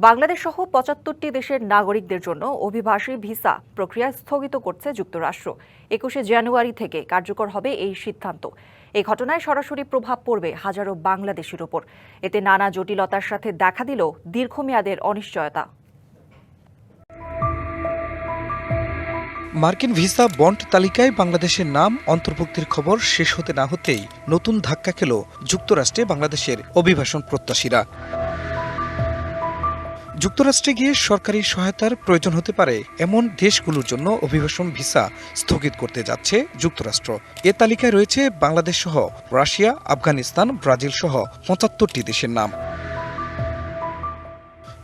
বাংলাদেশ সহ ৭৫টি দেশের নাগরিকদের জন্য অভিবাসী ভিসা প্রক্রিয়া স্থগিত করছে যুক্তরাষ্ট্র। ২১শে জানুয়ারি থেকে কার্যকর হবে এই সিদ্ধান্ত। এই ঘটনায় সরাসরি প্রভাব পড়বে হাজারো বাংলাদেশির ওপর। এতে নানা জটিলতার সাথে দেখা দিল দীর্ঘমেয়াদের অনিশ্চয়তা। মার্কিন ভিসা বন্ড তালিকায় বাংলাদেশের নাম অন্তর্ভুক্তির খবর শেষ হতে না হতেই নতুন ধাক্কা খেল যুক্তরাষ্ট্রে বাংলাদেশের অভিবাসন প্রত্যাশীরা। যুক্তরাষ্ট্রে গিয়ে সরকারি সহায়তার প্রয়োজন হতে পারে এমন দেশগুলোর জন্য অভিবাসন ভিসা স্থগিত করতে যাচ্ছে যুক্তরাষ্ট্র। এ তালিকায় রয়েছে বাংলাদেশ সহ রাশিয়া, আফগানিস্তান, ব্রাজিল সহ ৭৫টি দেশের নাম।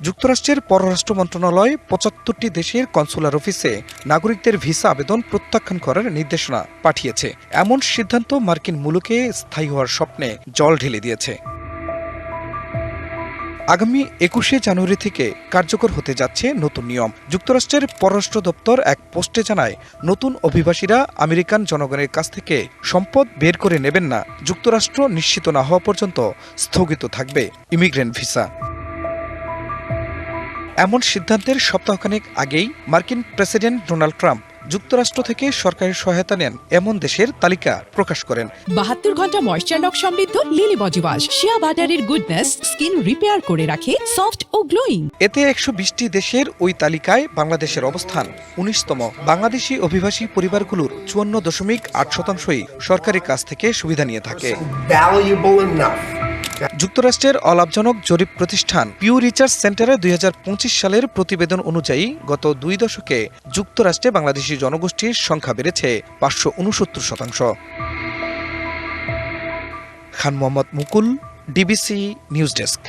যুক্তরাষ্ট্রের পররাষ্ট্র মন্ত্রণালয় ৭৫টি দেশের কনসুলার অফিসে নাগরিকদের ভিসা আবেদন প্রত্যাখ্যান করার নির্দেশনা পাঠিয়েছে। এমন সিদ্ধান্ত মার্কিন মুলুকে স্থায়ী হওয়ার স্বপ্নে জল ঢেলে দিয়েছে। আগামী ২১শে জানুয়ারি থেকে কার্যকর হতে যাচ্ছে নতুন নিয়ম। যুক্তরাষ্ট্রের পররাষ্ট্র দপ্তর এক পোস্টে জানায়, নতুন অভিবাসীরা আমেরিকান জনগণের কাছ থেকে সম্পদ বের করে নেবেন না। যুক্তরাষ্ট্র নিশ্চিত না হওয়া পর্যন্ত স্থগিত থাকবে ইমিগ্রেন্ট ভিসা। এমন সিদ্ধান্তের সপ্তাহখানেক আগেই মার্কিন প্রেসিডেন্ট ডোনাল্ড ট্রাম্প যুক্তরাষ্ট্র থেকে সরকারি সহায়তা নেন এমন দেশের তালিকা প্রকাশ করেন। ৭২ ঘন্টা ময়েশ্চার লক সমৃদ্ধ লিলি বডি ওয়াশ শিয়া বাটারের গুডনেস স্কিন রিপেয়ার করে রাখে সফট ও গ্লোয়িং। এতে ১২০টি দেশের ওই তালিকায় বাংলাদেশের অবস্থান ১৯তম। বাংলাদেশি অভিবাসী পরিবারগুলোর ৫৪.৮%ই সরকারি কাছ থেকে সুবিধা নিয়ে থাকে। যুক্তরাষ্ট্রের অলাভজনক জরিপ প্রতিষ্ঠান পিউ রিসার্চ সেন্টারের ২০২৫ সালের প্রতিবেদন অনুযায়ী গত ২ দশকে যুক্তরাষ্ট্রে বাংলাদেশি জনগোষ্ঠীর সংখ্যা বেড়েছে ৫৬৯%। খান মোহাম্মদ মুকুল, ডিবিসি নিউজ ডেস্ক।